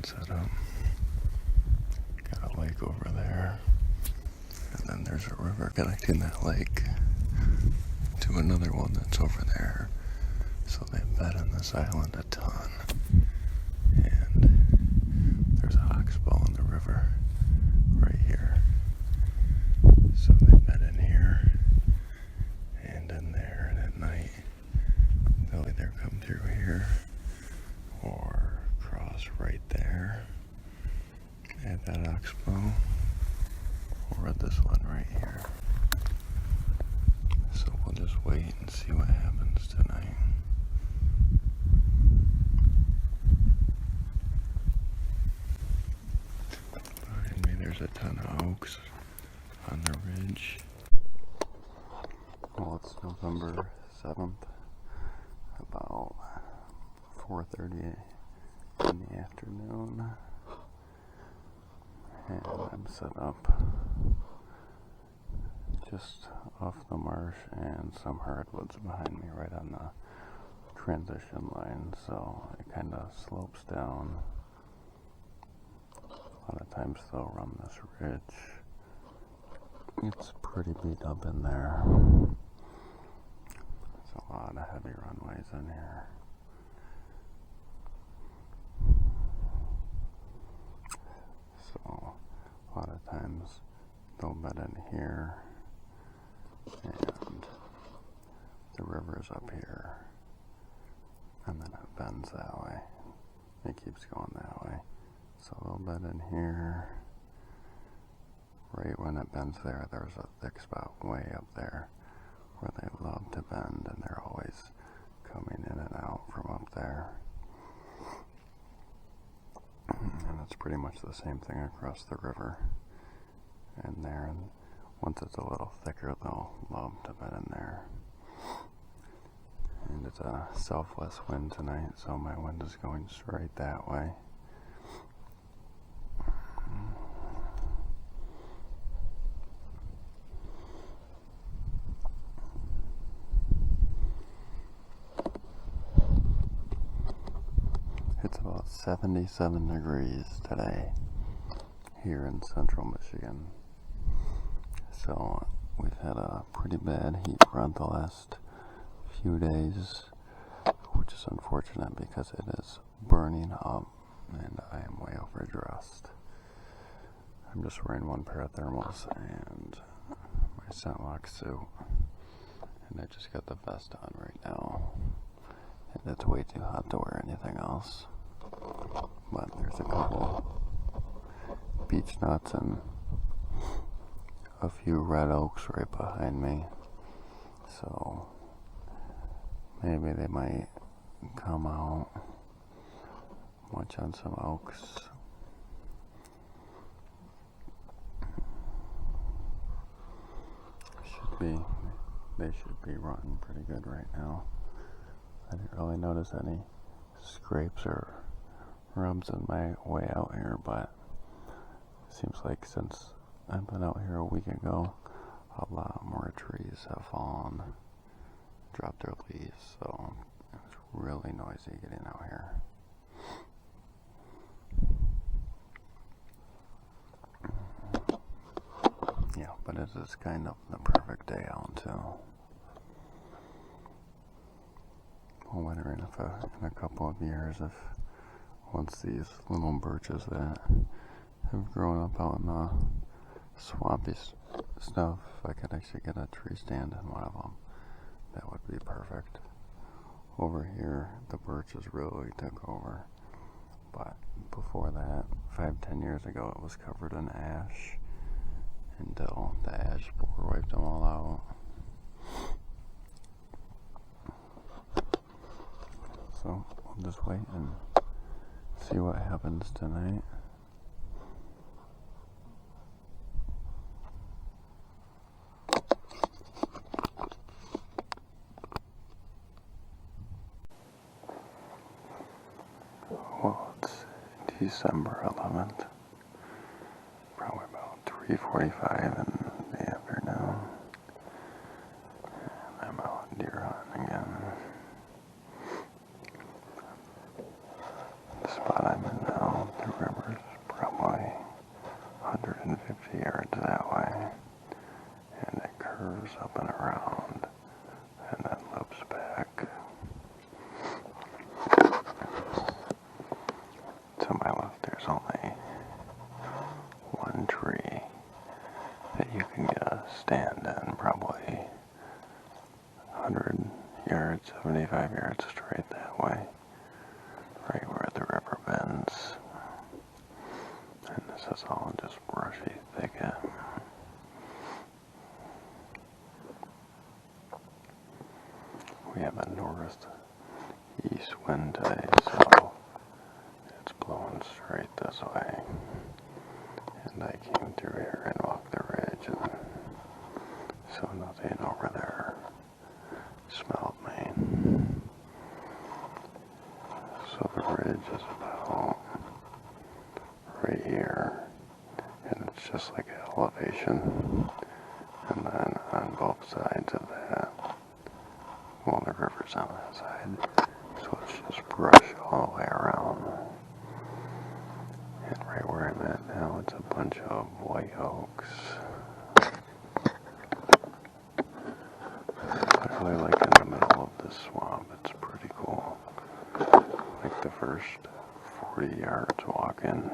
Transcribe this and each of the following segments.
one set up. Got a lake over there, and then there's a river connecting that lake to another one that's over there. So they bet on this island a ton. And there's a oxbow in the river right here. So they bet in here and in there, and at night they'll either come through here or cross right there at that oxbow or at this one right here. So we'll just wait and see what happens tonight. Behind me there's a ton of oaks on the ridge. Well, it's November 7th, about 4:30 in the afternoon, and I'm set up just off the marsh and some hardwoods behind me right on the transition line, so it kind of slopes down. A lot of times they'll run this ridge. It's pretty beat up in there. There's a lot of heavy runways in here. So a lot of times they'll bet in here, and the river's up here, and then it bends that way. It keeps going that way. So they'll bet in here. Right when it bends there, there's a thick spot way up there where they love to bend, and they're always coming in and out from up there. And it's pretty much the same thing across the river and there. And once it's a little thicker, they'll love to bed in there. And it's a southwest wind tonight, so my wind is going straight that way. It's about 77 degrees today here in central Michigan. So we've had a pretty bad heat front the last few days, which is unfortunate because it is burning up and I am way overdressed. I'm just wearing one pair of thermals and my ScentLok suit, and I just got the vest on right now, and it's way too hot to wear anything else. But there's a couple beech nuts and a few red oaks right behind me, so maybe they might come out. Munch on some oaks. They should be running pretty good right now. I didn't really notice any scrapes or rubs in my way out here, but it seems like since I've been out here a week ago, a lot more trees have fallen, dropped their leaves, so it's really noisy getting out here. Yeah, but it is kind of the perfect day out too. I'm wondering if in a couple of years, if once these little birches that have grown up out in the swampy stuff, if I could actually get a tree stand in one of them, that would be perfect. Over here, the birches really took over, but before that, 5-10 years ago, it was covered in ash until the ash borer wiped them all out. So we'll just wait and see what happens tonight. Well, it's December 11th, probably about 3:45 in the afternoon, and I'm out deer hunting again. The spot I'm in now, the 75 yards straight that way, right where the river bends. And this is all just brushy thicket. We have a northeast wind today, so it's blowing straight this way. And I came through here and walked the ridge, and so nothing over there smelled me. So the ridge is about right here, and it's just like elevation. And then on both sides of that, well, the river's on that side, so it's just brush all the way around. And right where I'm at now, it's a bunch of white oaks. I really like in the middle of this swamp. It's pretty cool. Like the first 40 yards walking,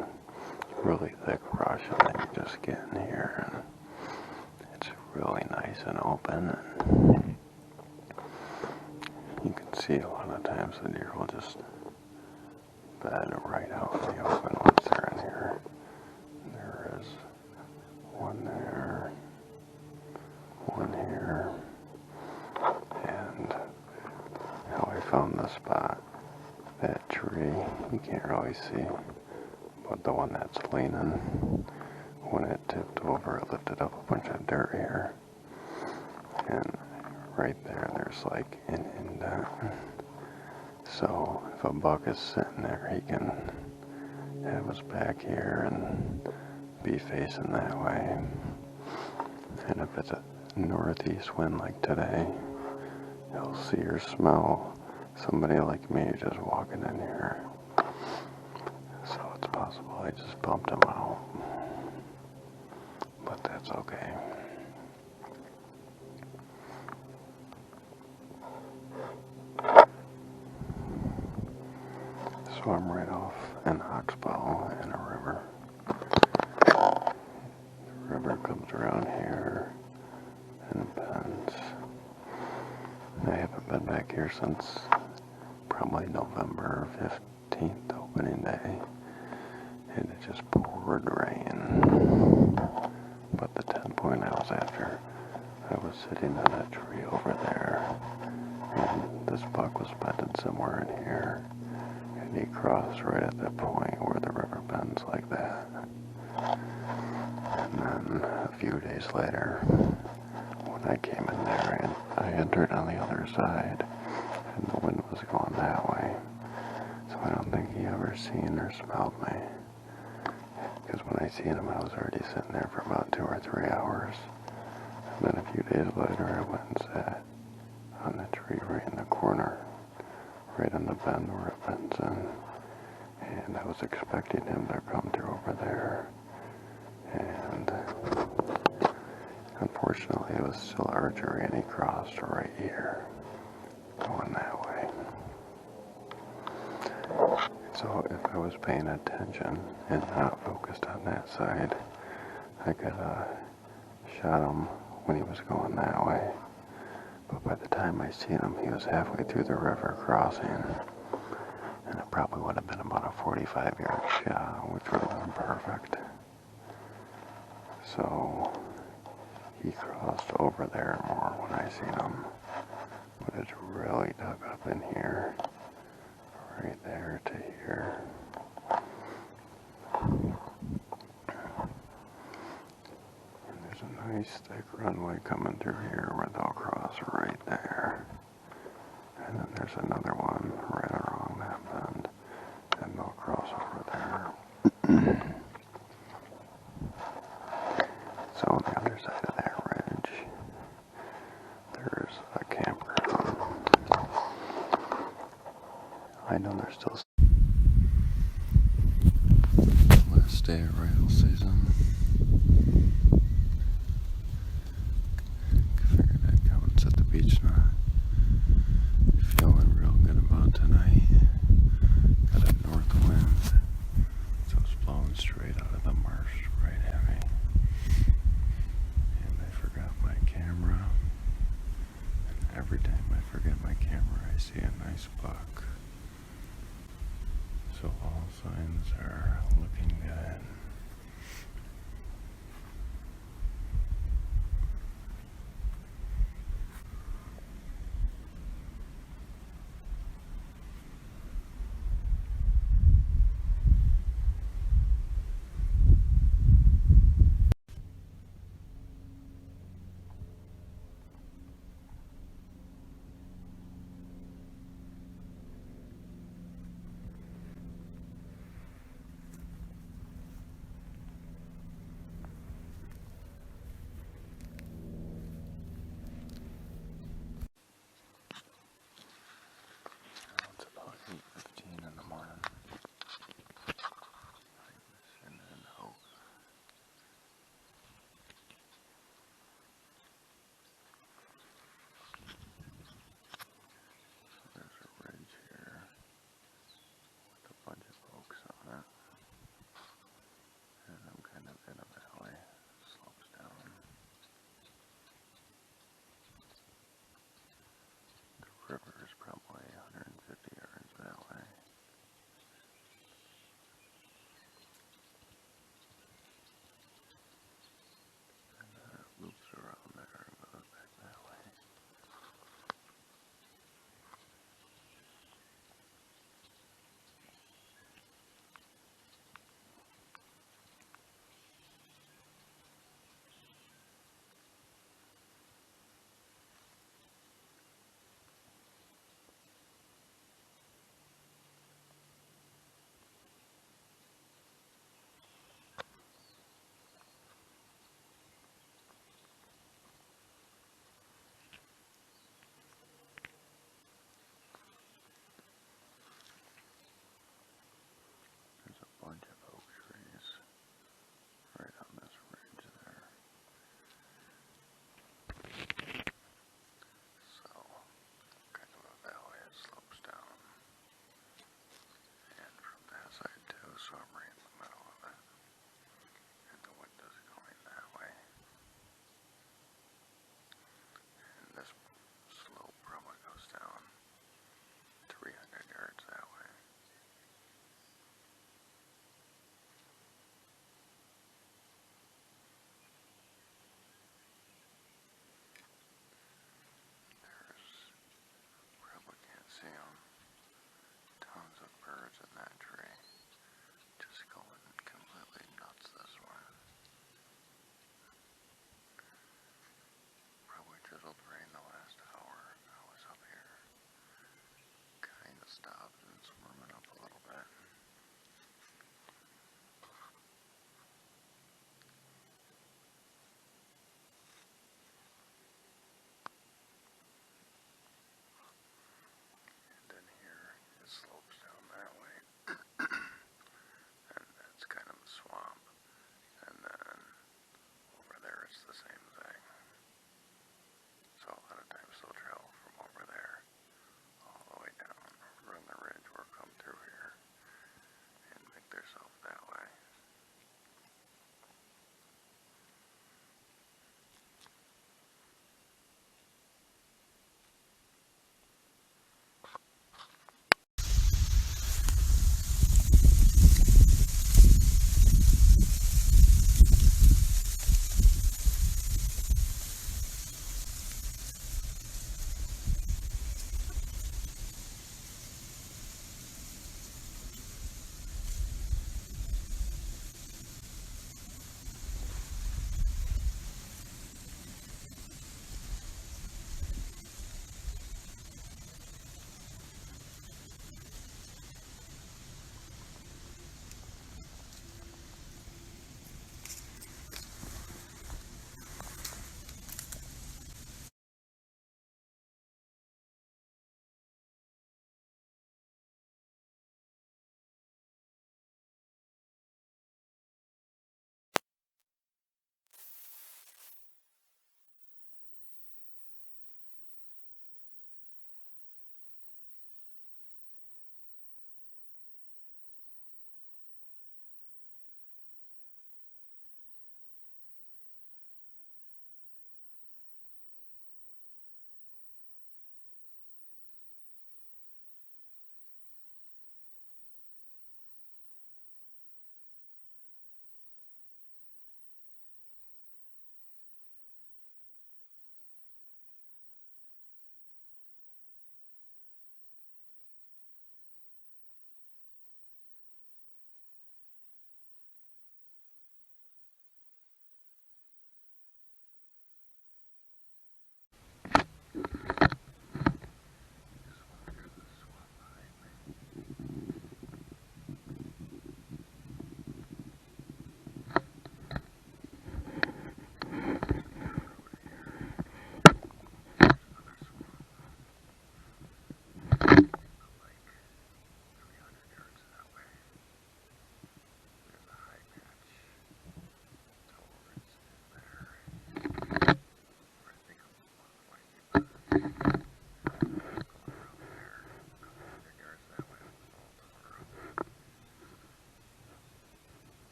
really thick brush, and then you just get in here, and it's really nice and open. And you can see a lot of times the deer will just bed right out in the open once they're in here. There is one there, one here, and how I found the spot, that tree, you can't really see, but the one that's leaning, when it tipped over, it lifted up a bunch of dirt here, and right there, there's like an indent. So if a buck is sitting there, he can have his back here and be facing that way. And if it's a northeast wind like today, he'll see or smell somebody like me just walking in here. So it's possible I just bumped him out, but that's okay. So I'm right off an oxbow in a river. The river comes around here and bends. I haven't been back here since probably November 15th, opening day, and it just poured rain. But the 10 point I was after, I was sitting on a tree over there, and this buck was bedded somewhere in here. And he crossed right at that point where the river bends like that. And then a few days later, when I came in there, I entered on the other side, and the wind was going that way. So I don't think he ever seen or smelled me. Because when I seen him, I was already sitting there for about 2 or 3 hours. And then a few days later, I went and sat on the tree right in the corner, right on the bend where it bends in, and I was expecting him to come through over there, and unfortunately it was still archery, and he crossed right here, going that way. So if I was paying attention and not focused on that side, I could have shot him when he was going that way. But by the time I seen him, he was halfway through the river crossing, and it probably would have been about a 45-yard shot, which would have been perfect. So he crossed over there more when I seen him, but it's really dug up in here, right there to here. There's a nice thick runway coming through here where they'll cross right there. And then there's another one right along that bend, and they'll cross over there. So on the other side of that ridge, there's a campground. I know there's still last day of rail season. Figured I'd come and sit at the beach now. Feeling real good about tonight. Got a north wind, so it's blowing straight out of the marsh right at me. And I forgot my camera. And every time I forget my camera, I see a nice buck. So all signs are looking good. It's about 8:15 in the morning. And then, oh, there's a ridge here with a bunch of oaks on it. And I'm kind of in a valley. Slopes down. The river is probably 150 yards that way. And then it loops around there and goes back that way.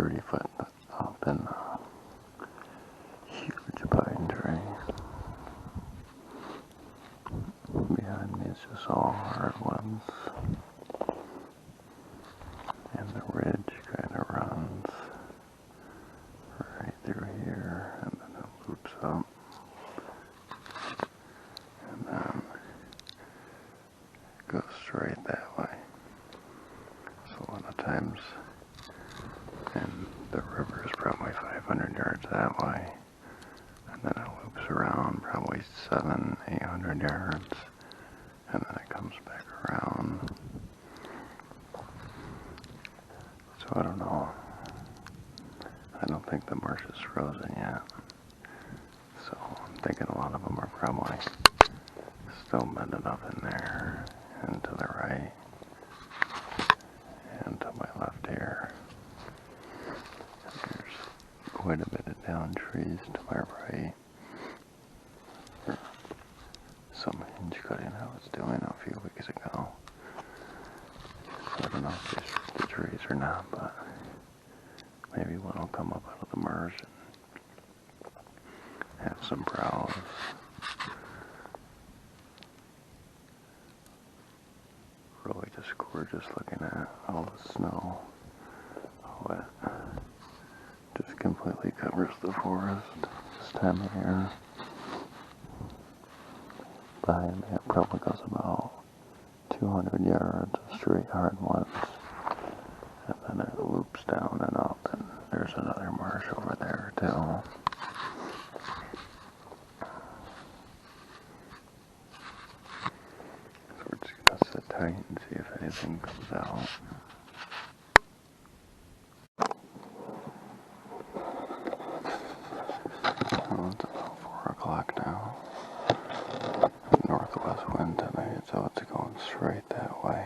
30-foot up in a huge pine tree. Behind me is just all hardwoods. And the ridge kind of runs right through here, and then it loops up. And then it goes straight that way. So a lot of times, and the river is probably 500 yards that way. And then it loops around probably 700-800 yards. And then it comes back around. So I don't know. I don't think the marsh is frozen yet. So I'm thinking a lot of them are probably still bedded up in there and to the right and to my left here. And there's quite a bit of down trees to my right. Some hinge cutting I was doing a few weeks ago. So I don't know if these are the trees or not, but maybe one will come up out of the marsh and have some browse. Really just gorgeous looking at all the snow. How it just completely covers the forest this time of year. Behind me it probably goes about 200 yards of straight hardwoods. And then it loops down and up, and there's another marsh over there too. So we're just gonna sit tight and see if anything comes out. Well, it's about 4 o'clock now. Northwest wind tonight, so it's going straight that way.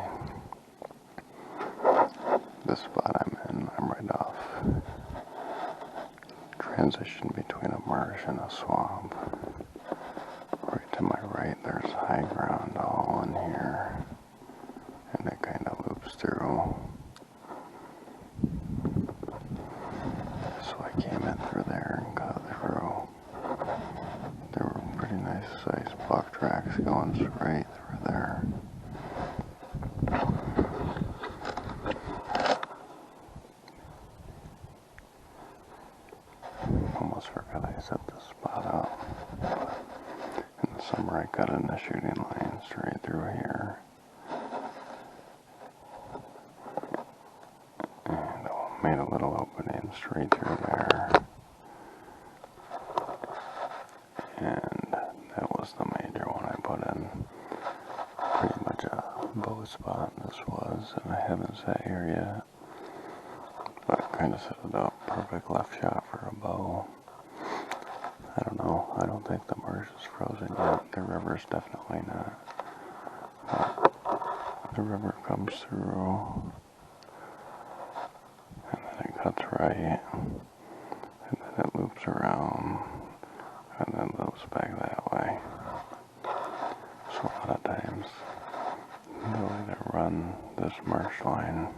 This spot I'm in, I'm right off. Transition between a marsh and a swamp. Right to my right, there's high ground all in here, and it kind of loops through. So I came in through there and cut through. There were pretty nice sized buck tracks going straight through there. Almost forgot I set this spot up. In the summer I cut in the shooting line straight through here. And I made a little opening straight through there. And that was the major one I put in. Pretty much a bow spot this was, and I haven't sat here yet. But I kind of set it up, perfect left shot for a bow. I don't know, I don't think the marsh is frozen yet. The river's definitely not. But the river comes through, and then it cuts right, and then it loops around, and then loops back that way. So a lot of times, they'll either run this marsh line,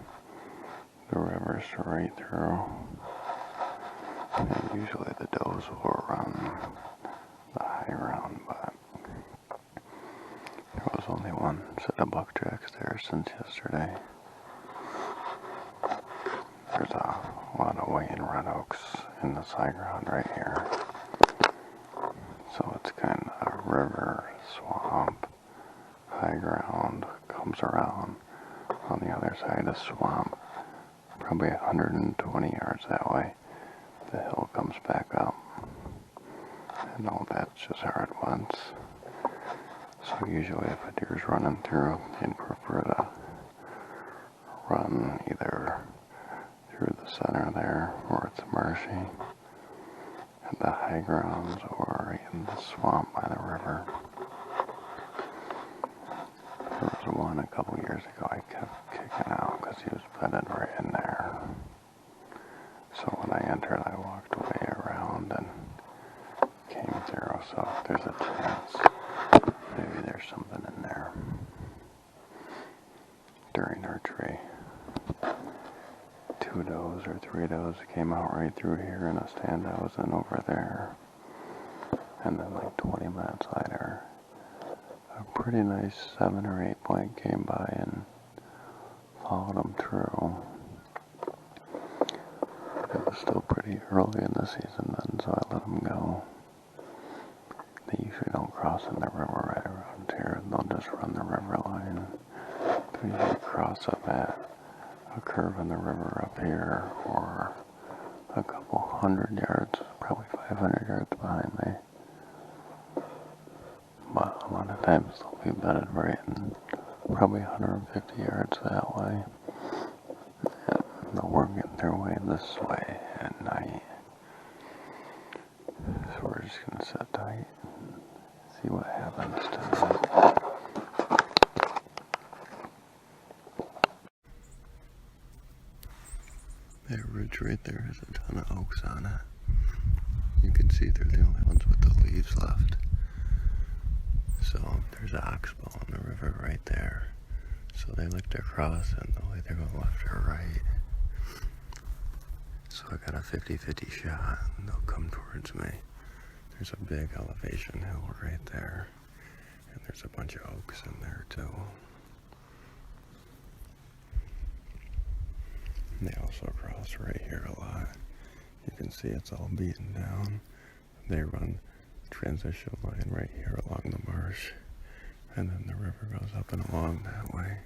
the river straight through, and usually the does will run the high ground, but there was only one set of buck tracks there since yesterday. There's a lot of white and red oaks in this high ground right here. So it's kind of a river, swamp, high ground, comes around on the other side of swamp, probably 120 yards that way. The hill comes back up, and all that's just hardwoods. So usually if a deer's running through, they'd prefer to run either through the center there, where it's marshy, at the high grounds, or in the swamp by the river. There was one a couple years ago I kept kicking out because he was bedded right in there. So when I entered, I walked way around and came through, so there's a chance maybe there's something in there. During our tree, 2 does does or 3 does came out right through here in a stand I was in over there. And then like 20 minutes later, a pretty nice 7 or 8 blank came by and followed them through. It was still pretty early in the season then, so I let them go. They usually don't cross in the river right around here. They'll just run the river line. They usually cross up at a curve in the river up here, or a couple 100 yards, probably 500 yards behind me. But a lot of times they'll be bedded right in probably 150 yards that way. And they'll work their way this way at night. So we're just going to sit tight and see what happens tonight. That ridge right there has a ton of oaks on it. You can see they're the only ones with the leaves left. So there's an oxbow on the river right there. So they like to cross and they'll either go left or right. So I got a 50-50 shot and they'll come towards me. There's a big elevation hill right there. And there's a bunch of oaks in there too. And they also cross right here a lot. You can see it's all beaten down. They run transition line right here along the marsh. And then the river goes up and along that way.